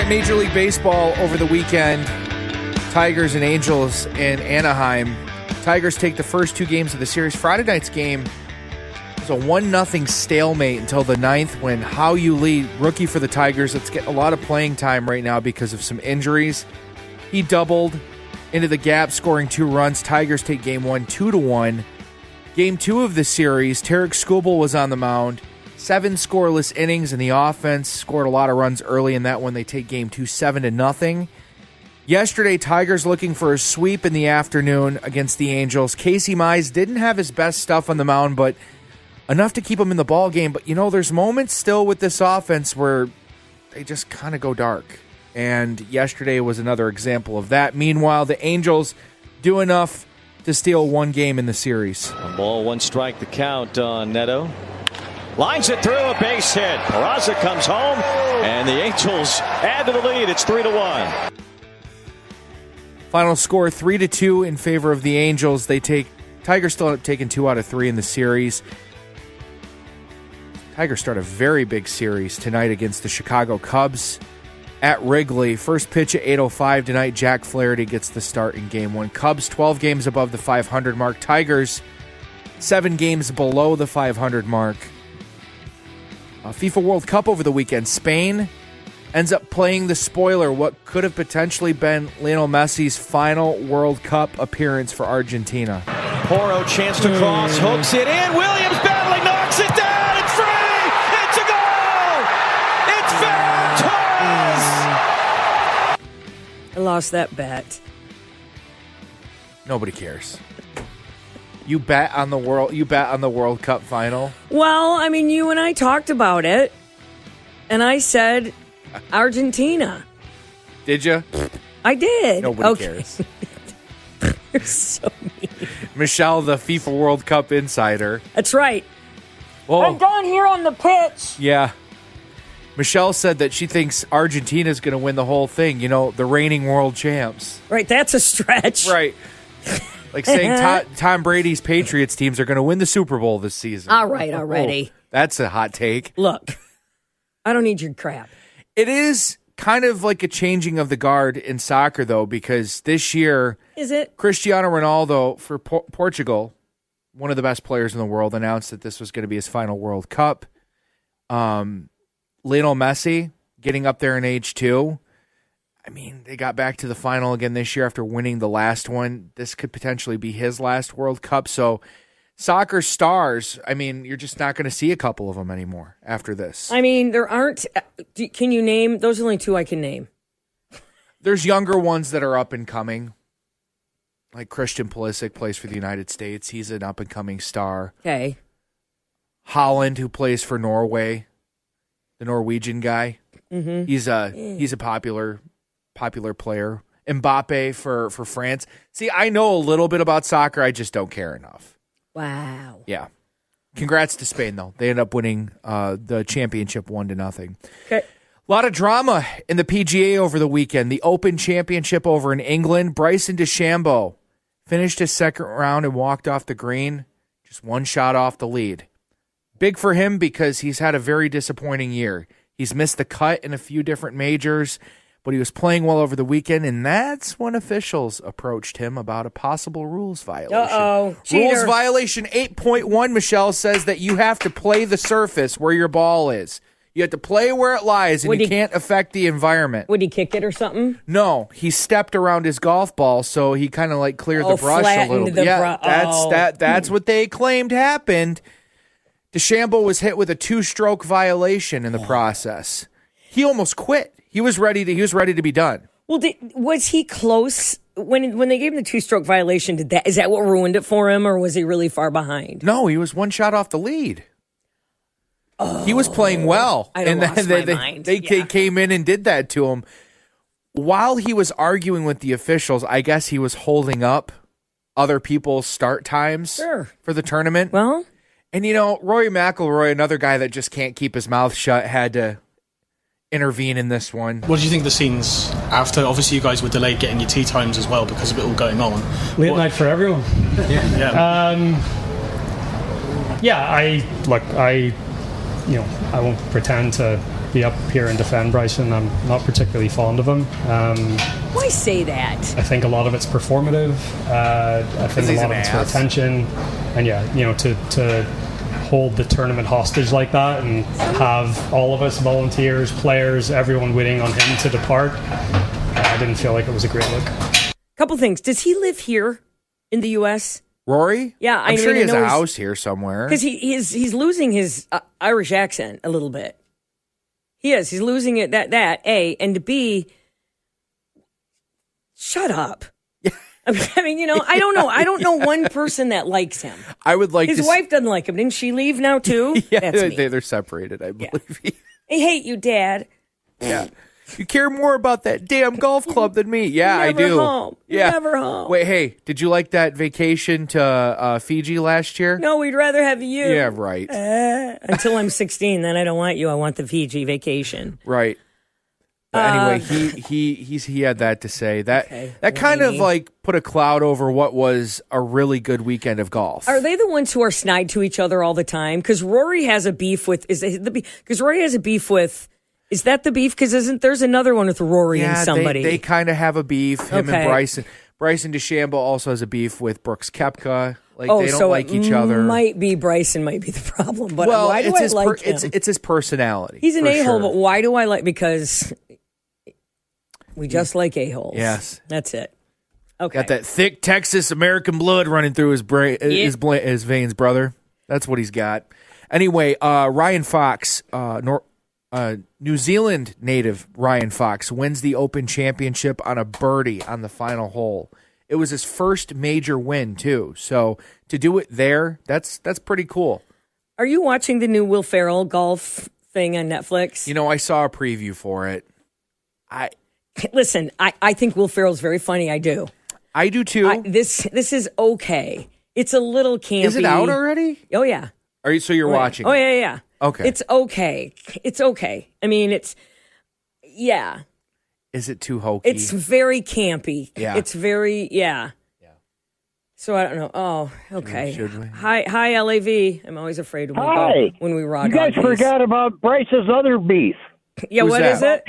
right, Major League Baseball over the weekend. Tigers and Angels in Anaheim. Tigers take the first two games of the series. Friday night's game was a 1-0 stalemate until the ninth when Hao-Yu Lee, rookie for the Tigers, let's get a lot of playing time right now because of some injuries. He doubled into the gap, scoring 2 runs. Tigers take game 1, 2-1. Game 2 of the series, Tarek Skubal was on the mound. 7 scoreless innings, and the offense scored a lot of runs early in that one. They take game 2, 7-0. Yesterday, Tigers looking for a sweep in the afternoon against the Angels. Casey Mize didn't have his best stuff on the mound, but enough to keep him in the ball game. But, there's moments still with this offense where they just kind of go dark. And yesterday was another example of that. Meanwhile, the Angels do enough to steal one game in the series. 1 strike the count on Neto. Lines it through, a base hit. Peraza comes home, and the Angels add to the lead. It's 3-1. Final score 3-2 in favor of the Angels. Tigers still end up taking 2 out of 3 in the series. Tigers start a very big series tonight against the Chicago Cubs at Wrigley. First pitch at 8:05 tonight. Jack Flaherty gets the start in game 1. Cubs 12 games above the 500 mark. Tigers 7 games below the 500 mark. FIFA World Cup over the weekend. Spain ends up playing the spoiler, what could have potentially been Lionel Messi's final World Cup appearance for Argentina. Porro chance to cross, hooks it in. Williams battling, knocks it down. It's free. It's a goal. It's Ferran Torres. I lost that bet. Nobody cares. You bet on the World Cup final? Well, you and I talked about it, and I said Argentina. Did you? I did. Nobody cares. You're so mean. Michelle, the FIFA World Cup insider. That's right. Well, I'm down here on the pitch. Yeah. Michelle said that she thinks Argentina's going to win the whole thing. The reigning world champs. Right, that's a stretch. Right. Like saying Tom Brady's Patriots teams are going to win the Super Bowl this season. All right, already. Oh, that's a hot take. Look, I don't need your crap. It is kind of like a changing of the guard in soccer, though, because this year, is it? Cristiano Ronaldo for Portugal, one of the best players in the world, announced that this was going to be his final World Cup. Lionel Messi getting up there in age too. They got back to the final again this year after winning the last one. This could potentially be his last World Cup. So soccer stars, you're just not going to see a couple of them anymore after this. There aren't. Can you name? Those are only 2 I can name. There's younger ones that are up and coming. Like Christian Pulisic plays for the United States. He's an up and coming star. Okay. Holland, who plays for Norway, the Norwegian guy. Mm-hmm. He's a popular player. Mbappe for France. See, I know a little bit about soccer. I just don't care enough. Wow. Yeah. Congrats to Spain, though. They end up winning the championship 1-0. Okay. A lot of drama in the PGA over the weekend. The Open Championship over in England. Bryson DeChambeau finished his second round and walked off the green. Just 1 shot off the lead. Big for him because he's had a very disappointing year. He's missed the cut in a few different majors, but he was playing well over the weekend, and that's when officials approached him about a possible rules violation. Uh-oh, cheater. Rules violation 8.1, Michelle, says that you have to play the surface where your ball is. You have to play where it lies, and you can't affect the environment. Would he kick it or something? No, he stepped around his golf ball, so he kind of cleared the brush a little bit. That's what they claimed happened. DeChambeau was hit with a 2-stroke violation in the process. He almost quit. He was ready to be done. Well, was he close when they gave him the 2-stroke violation? Is that what ruined it for him, or was he really far behind? No, he was 1 shot off the lead. Oh, he was playing well, and then they came in and did that to him. While he was arguing with the officials, I guess he was holding up other people's start times for the tournament. Well, and Rory McIlroy, another guy that just can't keep his mouth shut, had to intervene in this one. What do you think of the scenes after? Obviously, you guys were delayed getting your tea times as well because of it all going on. Late night for everyone. I won't pretend to be up here and defend Bryson. I'm not particularly fond of him. Why say that? I think a lot of it's performative. I think a lot of it's for attention. And to hold the tournament hostage like that and have all of us, volunteers, players, everyone waiting on him to depart, I didn't feel like it was a great look. Couple things. Does he live here in the U.S.? Rory? Yeah, I'm sure he has a house here somewhere. Because he's losing his Irish accent a little bit. He is. He's losing it. That A, and B. Shut up. I mean, I don't know. I don't know one person that likes him. I would like his wife doesn't like him. Didn't she leave now too? Yeah, they're separated, I believe. Yeah. I hate you, Dad. Yeah. You care more about that damn golf club than me. Yeah, I do. Home. Yeah. Never home. Wait, hey, did you like that vacation to Fiji last year? No, we'd rather have you. Yeah, right. Until I'm 16, then I don't want you. I want the Fiji vacation. Right. But anyway, he had that to say. That kind of like put a cloud over what was a really good weekend of golf. Are they the ones who are snide to each other all the time? Because Rory has a beef with Is that the beef? Because there's another one with Rory and somebody. They kind of have a beef. Him and Bryson. Bryson DeChambeau also has a beef with Brooks Koepka. Like they don't like each other. Bryson might be the problem. But well, why do I like him? It's his personality. He's an a-hole, but why do I like? Because we just like a-holes. Yes, that's it. Okay, got that thick Texas American blood running through his brain, his veins, brother. That's what he's got. Anyway, Ryan Fox, New Zealand native Ryan Fox wins the Open Championship on a birdie on the final hole. It was his first major win too. So to do it there, that's pretty cool. Are you watching the new Will Ferrell golf thing on Netflix? I saw a preview for it. Listen, I think Will Ferrell's very funny. I do. I do too. This is okay. It's a little campy. Is it out already? Oh yeah. You're watching? Oh yeah. Okay. It's okay. It's okay. I mean, yeah. Is it too hokey? It's very campy. Yeah. It's very, yeah. So I don't know. Oh, okay. Should we? Hi, LAV. I'm always afraid when we raw You guys forgot about Bryce's other beef. Yeah, what is it?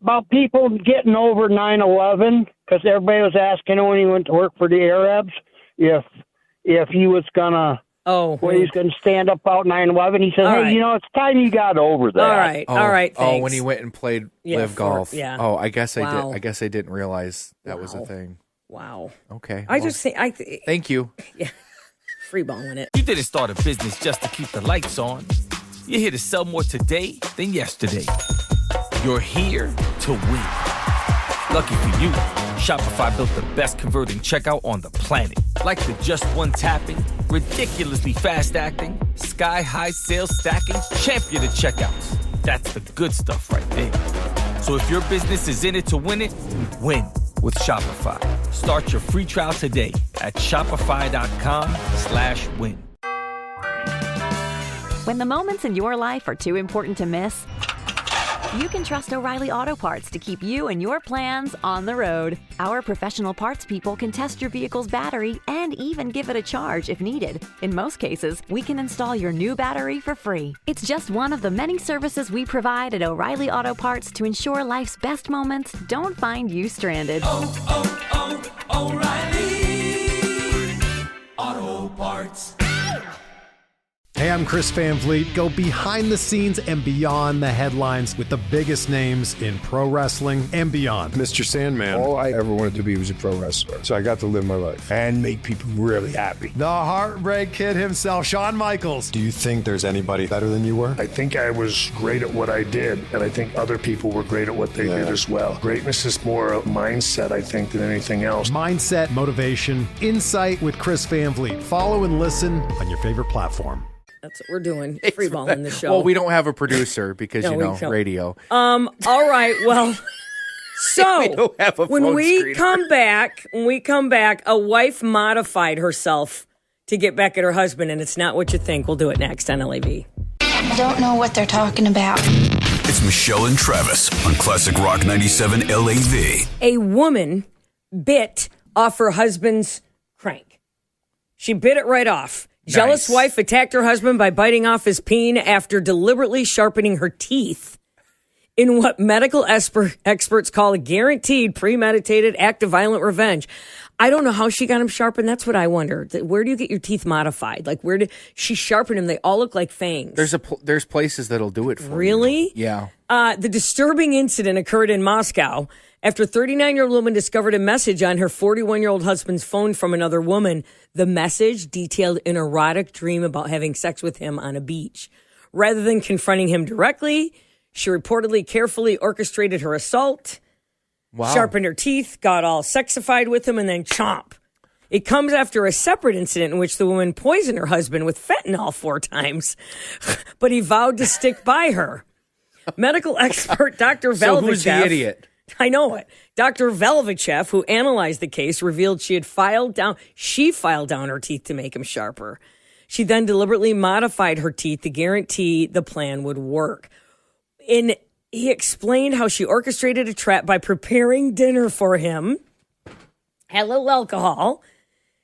About people getting over 9/11, because everybody was asking him when he went to work for the Arabs if he was gonna. He's going to stand up out 9/11. He said, it's time you got over that. All right, thanks. Oh, when he went and played live golf. Yeah. Oh, I guess I did. I guess I didn't realize that was a thing. Wow. Okay. Thank you. Yeah. Freeballing it. You didn't start a business just to keep the lights on. You're here to sell more today than yesterday. You're here to win. Lucky for you, Shopify built the best converting checkout on the planet. Like the just one tapping, ridiculously fast acting, sky-high sales stacking, champion of checkouts. That's the good stuff right there. So if your business is in it to win it, win with Shopify. Start your free trial today at shopify.com/win. When the moments in your life are too important to miss, you can trust O'Reilly Auto Parts to keep you and your plans on the road. Our professional parts people can test your vehicle's battery and even give it a charge if needed. In most cases, we can install your new battery for free. It's just one of the many services we provide at O'Reilly Auto Parts to ensure life's best moments don't find you stranded. O'Reilly Auto Parts. Hey, I'm Chris Van Vliet. Go behind the scenes and beyond the headlines with the biggest names in pro wrestling and beyond. Mr. Sandman. All I ever wanted to be was a pro wrestler. So I got to live my life and make people really happy. The Heartbreak Kid himself, Shawn Michaels. Do you think there's anybody better than you were? I think I was great at what I did, and I think other people were great at what they did as well. Greatness is more a mindset, I think, than anything else. Mindset, motivation, insight with Chris Van Vliet. Follow and listen on your favorite platform. That's what we're doing. Freeballing the show. Well, we don't have a producer because, radio. All right. Well, so we don't have a when phone we come back, a wife modified herself to get back at her husband, and it's not what you think. We'll do it next on LAV. I don't know what they're talking about. It's Michelle and Travis on Classic Rock 97 LAV. A woman bit off her husband's crank. She bit it right off. Jealous wife attacked her husband by biting off his peen after deliberately sharpening her teeth in what medical experts call a guaranteed, premeditated act of violent revenge. I don't know how she got him sharpened. That's what I wonder. Where do you get your teeth modified? Like, where did she sharpen them? They all look like fangs. There's places that'll do it for you. Really? Yeah. The disturbing incident occurred in Moscow after a 39-year-old woman discovered a message on her 41-year-old husband's phone from another woman. The message detailed an erotic dream about having sex with him on a beach. Rather than confronting him directly, she reportedly carefully orchestrated her assault, sharpened her teeth, got all sexified with him, and then chomp. It comes after a separate incident in which the woman poisoned her husband with fentanyl 4 times, but he vowed to stick by her. Medical expert Dr. Velvichev. So who's the idiot? I know it. Dr. Velvichev, who analyzed the case, revealed she filed down her teeth to make him sharper. She then deliberately modified her teeth to guarantee the plan would work. He explained how she orchestrated a trap by preparing dinner for him, had a little alcohol.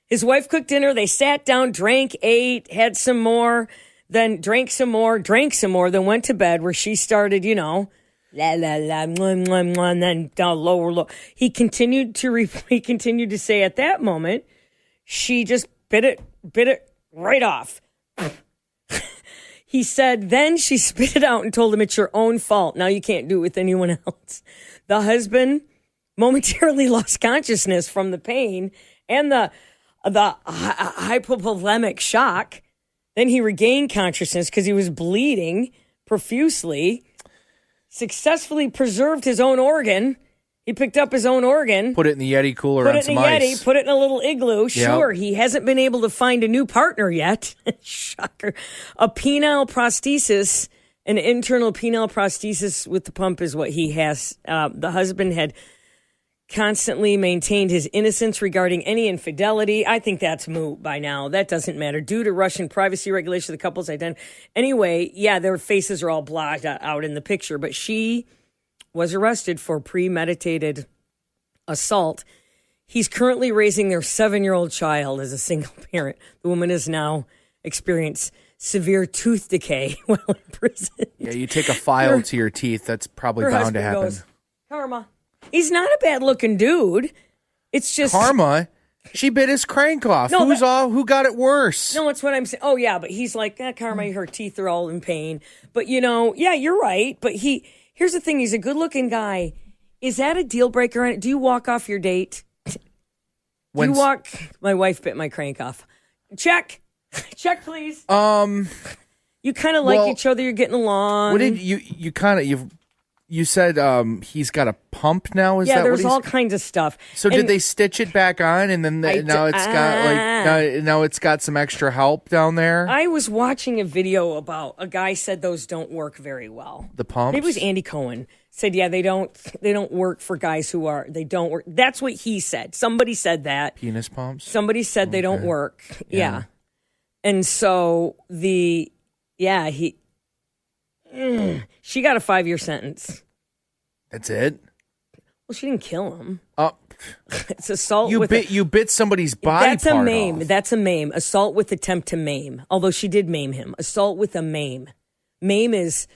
His wife cooked dinner. They sat down, drank, ate, had some more, then drank some more, then went to bed where she started, la, la, la, mwah, mwah, mwah, and then down lower. He continued to say at that moment, she just bit it right off. He said, then she spit it out and told him it's your own fault. Now you can't do it with anyone else. The husband momentarily lost consciousness from the pain and the hypovolemic shock. Then he regained consciousness because he was bleeding profusely, successfully preserved his own organ. He picked up his own organ. Put it in the Yeti cooler on some ice. Put it in a little igloo. Sure, he hasn't been able to find a new partner yet. Shocker. A penile prosthesis, an internal penile prosthesis with the pump is what he has. The husband had constantly maintained his innocence regarding any infidelity. I think that's moot by now. That doesn't matter. Due to Russian privacy regulation, the couple's identity. Anyway, their faces are all blotted out in the picture, but she was arrested for premeditated assault. He's currently raising their 7-year-old child as a single parent. The woman has now experienced severe tooth decay while in prison. Yeah, you take a file to your teeth. That's probably bound to happen. Goes, Karma. He's not a bad-looking dude. It's just Karma. She bit his crank off. No, who got it worse? No, that's what I'm saying. Oh, yeah, but he's like, Karma, her teeth are all in pain. But, you're right. But here's the thing. He's a good-looking guy. Is that a deal breaker on it? Do you walk off your date? My wife bit my crank off. Check. Check, please. You kind of like each other. You're getting along. What did you said he's got a pump now? Is that there's all kinds of stuff. So did they stitch it back on, and then now it's got some extra help down there? I was watching a video about a guy said those don't work very well. The pumps? Maybe it was Andy Cohen said, they don't work for guys they don't work. That's what he said. Somebody said that. Penis pumps? Somebody said they don't work. Yeah. And so she got a 5-year sentence. That's it? Well, she didn't kill him. Oh. It's assault. You bit somebody's body That's part a maim. off. That's a maim. Assault with attempt to maim. Although she did maim him. Assault with a maim. Maim is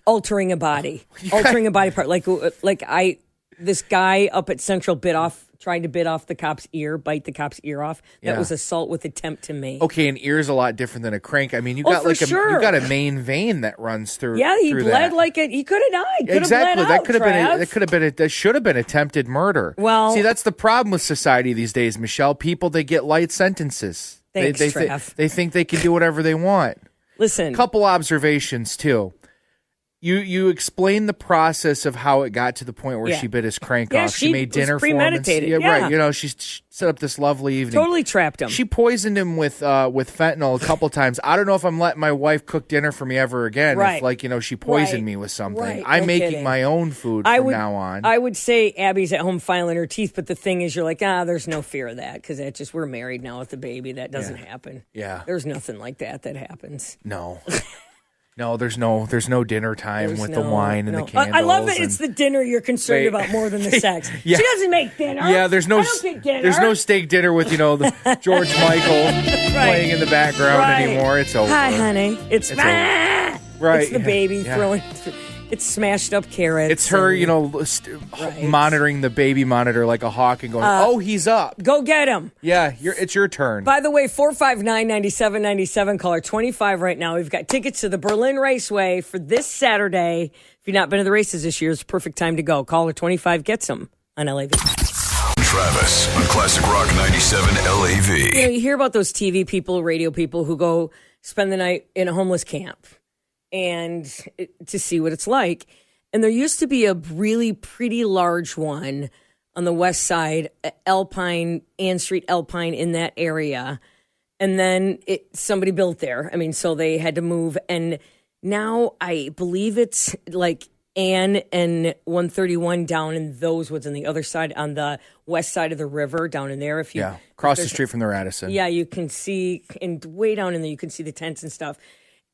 altering a body. Altering a body part. This guy up at Central tried to bite the cop's ear off. That was assault with attempt to maim. Okay, an ear is a lot different than a crank. I mean, you got you got a main vein that runs through. Yeah, he bled like it. He could have died. Exactly. That should have been attempted murder. Well, see, that's the problem with society these days, Michelle. People, they get light sentences. Thanks, Trav. They think they can do whatever they want. Listen, couple observations too. You explained the process of how it got to the point where she bit his crank off. She made dinner for him. Right. She set up this lovely evening. Totally trapped him. She poisoned him with fentanyl a couple times. I don't know if I'm letting my wife cook dinner for me ever again. Right. If she poisoned me with something. Right. I'm No making kidding. my own food from now on. I would say Abby's at home filing her teeth, but the thing is, you're like, there's no fear of that because we're married now with the baby. That doesn't happen. Yeah. There's nothing like that happens. No. No, there's no dinner time with the wine and the candles. I love that it's the dinner you're concerned about more than the sex. Yeah. She doesn't make dinner. Yeah, there's no I don't get dinner. There's no steak dinner with the George Michael. playing in the background anymore. It's over. Hi, honey. It's over. Right. It's the baby throwing. It's smashed up carrots. It's her, monitoring the baby monitor like a hawk and going, he's up. Go get him. Yeah, it's your turn. By the way, 459-9797, caller 25 right now. We've got tickets to the Berlin Raceway for this Saturday. If you've not been to the races this year, it's a perfect time to go. Caller 25 gets them on LAV. Travis on Classic Rock 97 LAV. You hear about those TV people, radio people who go spend the night in a homeless camp and to see what it's like. And there used to be a really pretty large one on the west side, Alpine, Ann Street, Alpine, in that area. And then somebody built there. I mean, so they had to move. And now I believe it's like Ann and 131 down in those woods on the other side, on the west side of the river, down in there. Across the street from the Radisson. Yeah, you can see, and way down in there, you can see the tents and stuff.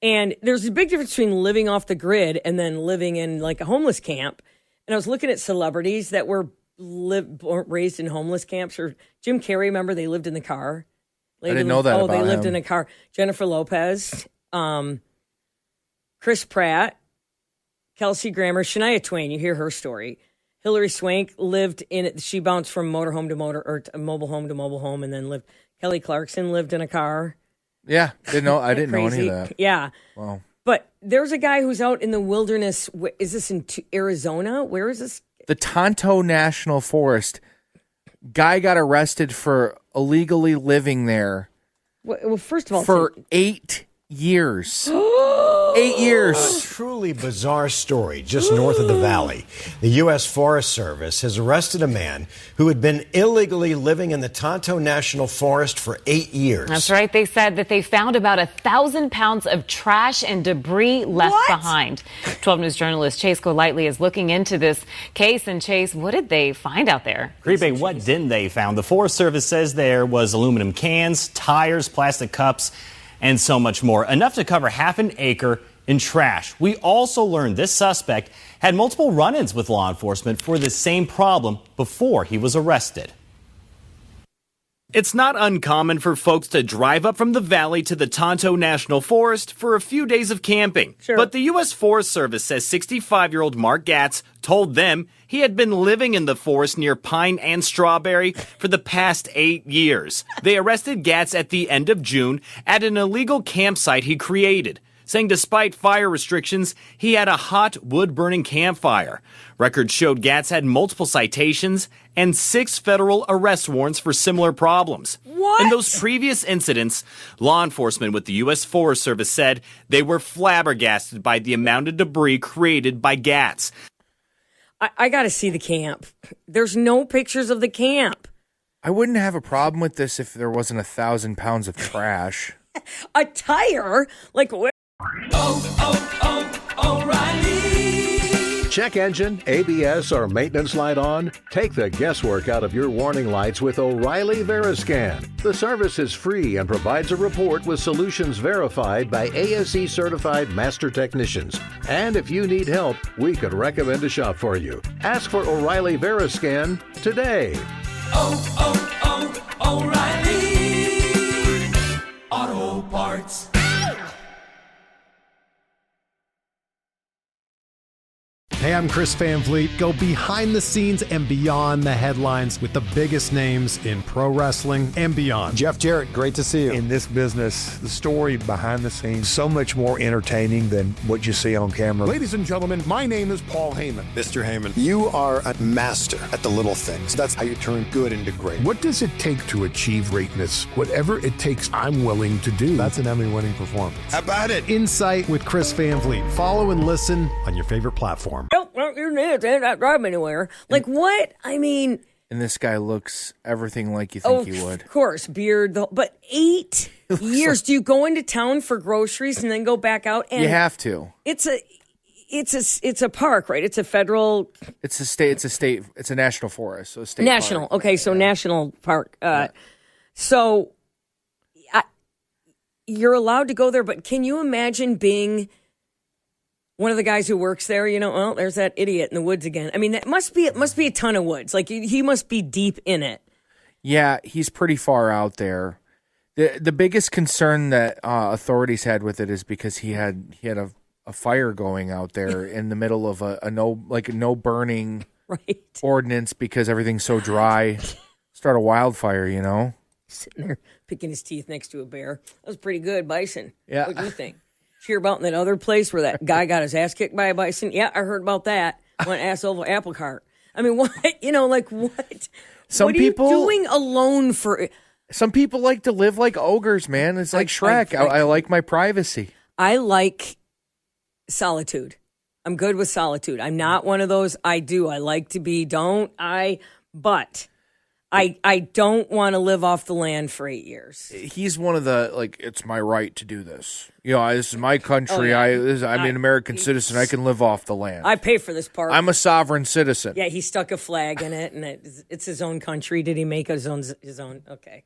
And there's a big difference between living off the grid and then living in like a homeless camp. And I was looking at celebrities that were raised in homeless camps. Or Jim Carrey, remember, they lived in the car. I didn't know that about they lived him. in a car. Jennifer Lopez, Chris Pratt, Kelsey Grammer, Shania Twain. You hear her story. Hilary Swank lived in it. She bounced from motorhome to mobile home to mobile home, and then lived. Kelly Clarkson lived in a car. Yeah, I didn't know any of that. Yeah. Wow. But there's a guy who's out in the wilderness. Is this in Arizona? Where is this? The Tonto National Forest. Guy got arrested for illegally living there. Well, first of all, for 8 years. 8 years. A truly bizarre story just north of the valley. The U.S. Forest Service has arrested a man who had been illegally living in the Tonto National Forest for 8 years. That's right. They said that they found about 1,000 pounds of trash and debris left behind. 12 News journalist Chase Golightly is looking into this case. And Chase, what did they find out there? Creepy, what didn't they found? The Forest Service says there was aluminum cans, tires, plastic cups, and so much more. Enough to cover half an acre in trash. We also learned this suspect had multiple run-ins with law enforcement for the same problem before he was arrested. It's not uncommon for folks to drive up from the valley to the Tonto National Forest for a few days of camping. Sure. But the U.S. Forest Service says 65-year-old Mark Gatz told them he had been living in the forest near Pine and Strawberry for the past 8 years. They arrested Gatz at the end of June at an illegal campsite he created, saying despite fire restrictions, he had a hot wood-burning campfire. Records showed Gatz had multiple citations and 6 federal arrest warrants for similar problems. What? In those previous incidents, law enforcement with the U.S. Forest Service said they were flabbergasted by the amount of debris created by Gatz. I got to see the camp. There's no pictures of the camp. I wouldn't have a problem with this if there wasn't 1,000 pounds of trash. A tire? Like where? O'Reilly. Check engine, ABS, or maintenance light on? Take the guesswork out of your warning lights with O'Reilly Veriscan. The service is free and provides a report with solutions verified by ASE certified master technicians. And if you need help, we could recommend a shop for you. Ask for O'Reilly Veriscan today. O'Reilly Auto Parts. Hey, I'm Chris Van Vliet. Go behind the scenes and beyond the headlines with the biggest names in pro wrestling and beyond. Jeff Jarrett, great to see you. In this business, the story behind the scenes, so much more entertaining than what you see on camera. Ladies and gentlemen, my name is Paul Heyman. Mr. Heyman, you are a master at the little things. That's how you turn good into great. What does it take to achieve greatness? Whatever it takes, I'm willing to do. That's an Emmy-winning performance. How about it? Insight with Chris Van Vliet. Follow and listen on your favorite platform. You're not driving anywhere. Like what? I mean. And this guy looks everything like you think he would. Of course, beard. But 8 years. Do you go into town for groceries and then go back out? And you have to. It's a park, right? It's a federal. It's a state. It's a national forest. So state national. Park. Okay, so national park. So you're allowed to go there, but can you imagine being one of the guys who works there? You know, well, there's that idiot in the woods again. I mean, it must be a ton of woods. Like he must be deep in it. Yeah, he's pretty far out there. The biggest concern that authorities had with it is because he had a fire going out there in the middle of a no burning ordinance because everything's so dry. Start a wildfire, you know. Sitting there picking his teeth next to a bear. That was pretty good, bison. Yeah. What do you think? Did you hear about in that other place where that guy got his ass kicked by a bison? Yeah, I heard about that. Went ass over apple cart. I mean, what? You know, like what? What are you doing alone for? Some people like to live like ogres, man. It's like Shrek. I like my privacy. I like solitude. I'm good with solitude. I'm not one of those. I like to be. But I don't want to live off the land for 8 years. He's one of the it's my right to do this. You know, this is my country. Oh, yeah. I'm an American citizen. I can live off the land. I pay for this park. I'm a sovereign citizen. Yeah, he stuck a flag in it, and it's his own country. Did he make his own? Okay.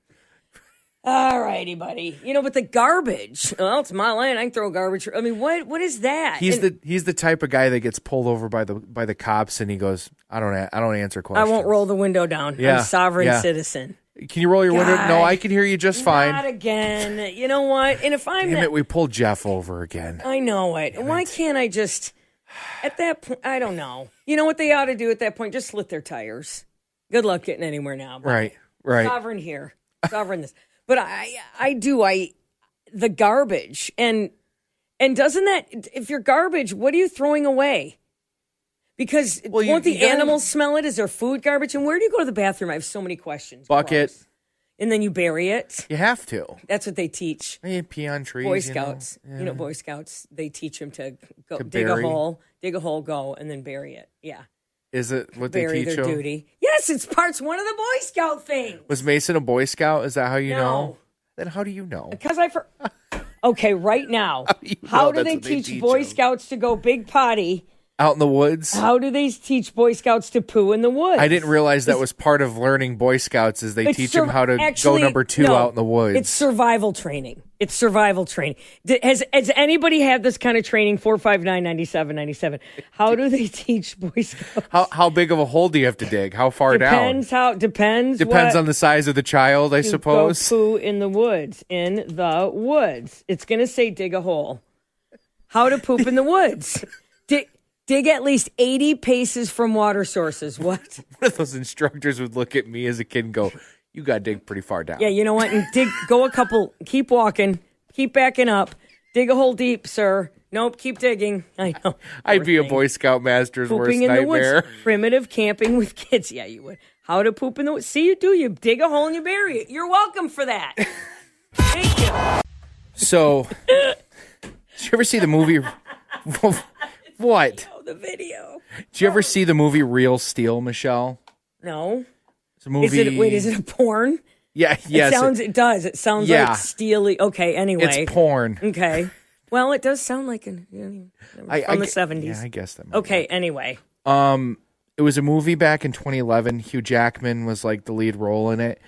All righty, buddy. You know, but the garbage. Well, it's my land. I can throw garbage. I mean, what is that? He's the type of guy that gets pulled over by the cops, and he goes, I don't answer questions. I won't roll the window down. Yeah, I'm a sovereign yeah. citizen. Can you roll your window? No, I can hear you just fine. Not again. You know what? And if I'm Damn it, we pulled Jeff over again. I know it. And why can't I just at that point? I don't know. You know what they ought to do at that point? Just slit their tires. Good luck getting anywhere now. Right. Sovereign here. Sovereign this. But the garbage and doesn't that, if you're garbage, what are you throwing away? Because won't the animals smell it? Is there food garbage? And where do you go to the bathroom? I have so many questions. Bucket. Gross. And then you bury it. You have to. That's what they teach. You pee on trees. Boy Scouts. You know? You know, Boy Scouts, they teach them to go To dig bury. a hole, go, and then bury it. Yeah. Is it what Bury they teach their them? duty. Yes, it's one of the Boy Scout things. Was Mason a Boy Scout? Is that how you No. know? Then how do you know? Because okay, right now, how do they teach Boy Scouts to go big potty? Out in the woods? How do they teach Boy Scouts to poo in the woods? I didn't realize that was part of learning Boy Scouts is they teach them how to go number 2 no, out in the woods. It's survival training. Has anybody had this kind of training? 459-9797. How do they teach Boy Scouts? How big of a hole do you have to dig? How far down? Depends on the size of the child, I suppose. Go poo in the woods. It's going to say dig a hole. How to poop in the woods. Dig at least 80 paces from water sources. What? One of those instructors would look at me as a kid and go, you got to dig pretty far down. Yeah, you know what? And go a couple, keep walking, keep backing up, dig a hole deep, sir. Nope, keep digging. I know. I'd be a Boy Scout master's worst Pooping in nightmare. the woods. Primitive camping with kids. Yeah, you would. How to poop in the woods. See, you dig a hole and you bury it. You're welcome for that. Thank you. So, did you ever see the movie? What? The video. Did you ever see the movie Real Steel, Michelle? No. It's a movie. Is it a porn? Yeah, yes. It does. It sounds like steely. Okay, anyway. It's porn. Okay. Well, it does sound like from the 70s. Yeah, I guess that. Okay, anyway. It was a movie back in 2011. Hugh Jackman was like the lead role in it.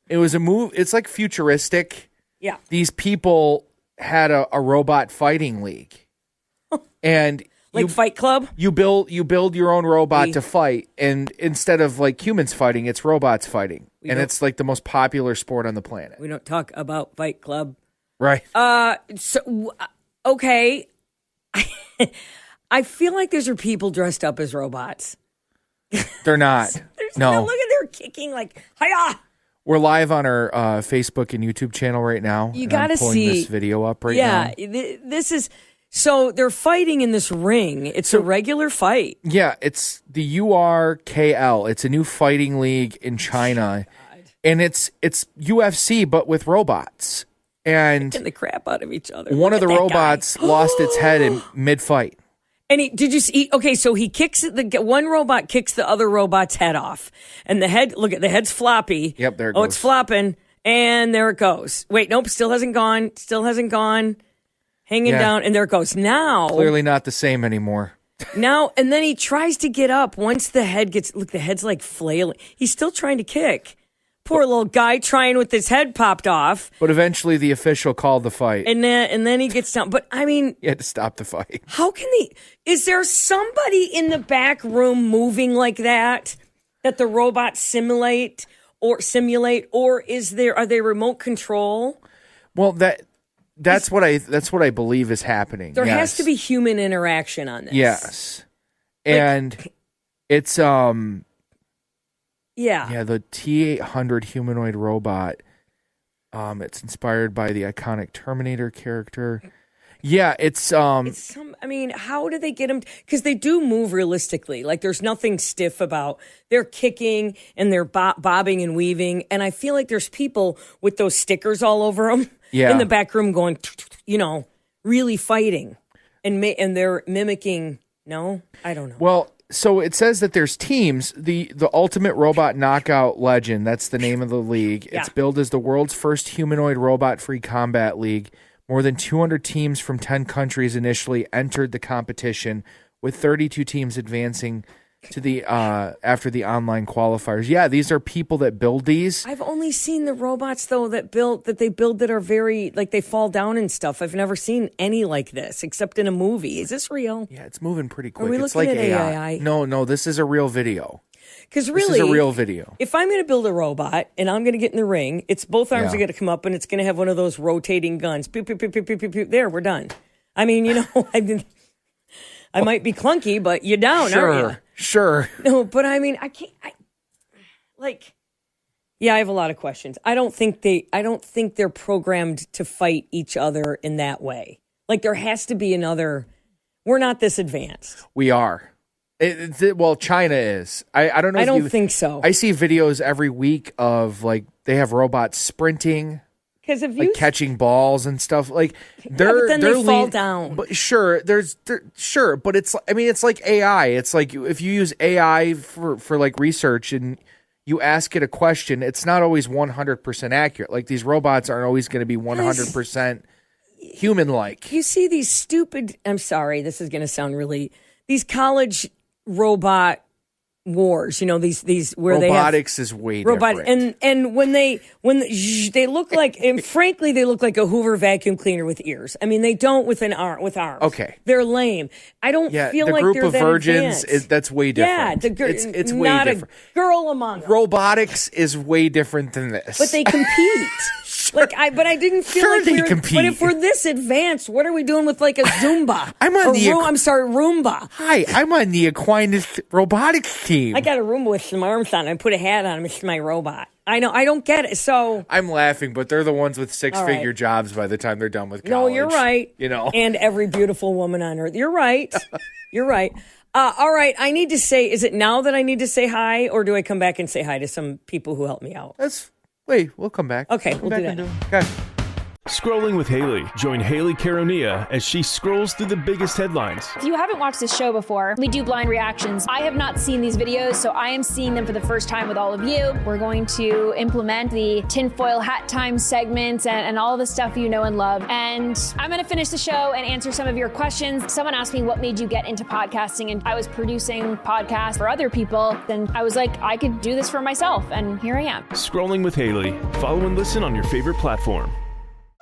It was a movie. It's like futuristic. Yeah. These people had a robot fighting league. And Fight Club? You build your own robot to fight, and instead of like humans fighting, it's robots fighting. It's like the most popular sport on the planet. We don't talk about Fight Club. Right. Okay. I feel like these are people dressed up as robots. They're not. No. Look at they're kicking like, hiya! We're live on our Facebook and YouTube channel right now. You got to see this video up right now. Yeah, this is... So they're fighting in this ring. It's a regular fight. Yeah, it's the URKL. It's a new fighting league in China. And it's UFC, but with robots. And kicking the crap out of each other. One of the robots lost its head in mid-fight. And did you see? Okay, so he kicks one robot kicks the other robot's head off, and the head's floppy. Yep, there it goes. Oh, it's flopping, and there it goes. Wait, nope, still hasn't gone. Hanging down, and there it goes. Now, clearly not the same anymore. Now, and then he tries to get up. Once the head the head's like flailing. He's still trying to kick. Poor little guy trying with his head popped off. But eventually the official called the fight. And then he gets down. But I mean, you had to stop the fight. How can is there somebody in the back room moving like that the robots simulate, or are they remote control? Well, that's what I believe is happening. There has to be human interaction on this. Yes. And it's the T-800 humanoid robot. It's inspired by the iconic Terminator character. Yeah, it's how do they get them? Because they do move realistically. Like, there's nothing stiff about. They're kicking and they're bobbing and weaving. And I feel like there's people with those stickers all over them in the back room going, really fighting. And they're mimicking. No, I don't know. Well, so it says that there's teams. The Ultimate Robot Knockout Legend, that's the name of the league. Yeah. It's billed as the world's first humanoid robot-free combat league. More than 200 teams from 10 countries initially entered the competition, with 32 teams advancing to the after the online qualifiers. Yeah, these are people that build these. I've only seen the robots though that they build that are very like they fall down and stuff. I've never seen any like this except in a movie. Is this real? Yeah, it's moving pretty quick. Are we it's looking like at AI? No, this is a real video. Because really, this is a real video. If I'm going to build a robot and I'm going to get in the ring, it's both arms are going to come up and it's going to have one of those rotating guns. Pew, pew, pew, pew, pew, pew, pew. There, we're done. I mean, I might be clunky, but you're down, aren't you? Sure. No, but I mean, I can't. I have a lot of questions. I don't think they're programmed to fight each other in that way. Like, there has to be another. We're not this advanced. We are. Well, China is. I don't know. I don't think so. I see videos every week of like they have robots sprinting, because if like catching balls and stuff. Like but then they fall down. But sure, but it's like AI. It's like if you use AI for like research and you ask it a question, it's not always 100% accurate. Like these robots aren't always going to be 100% human-like. You see these stupid. I'm sorry, this is going to sound really. These college robot wars, these where robotics is way different. And when they look like, and frankly, they look like a Hoover vacuum cleaner with ears. I mean, they don't with arms. Okay, they're lame. I don't feel like they're that group of virgins advanced. That's way different. Yeah, it's way not different. A girl among them. Robotics is way different than this. But they compete. Sure. But I didn't feel like they compete. But if we're this advanced, what are we doing with like a Zumba? Roomba. Hi, I'm on the Aquinas robotics team. I got a Roomba with some arms on. I put a hat on him. It's my robot. I know. I don't get it. So I'm laughing, but they're the ones with six-figure jobs by the time they're done with college. No, you're right. And every beautiful woman on earth. You're right. You're right. All right. I need to say. Is it now that I need to say hi, or do I come back and say hi to some people who helped me out? Wait, we'll come back. Okay, we'll do that. Okay. Scrolling with Haley. Join Haley Caronia as she scrolls through the biggest headlines. If you haven't watched this show before, we do blind reactions. I have not seen these videos, so I am seeing them for the first time with all of you. We're going to implement the tinfoil hat time segments and all the stuff you know and love. And I'm going to finish the show and answer some of your questions. Someone asked me, what made you get into podcasting? And I was producing podcasts for other people. And I was like, I could do this for myself. And here I am. Scrolling with Haley. Follow and listen on your favorite platform.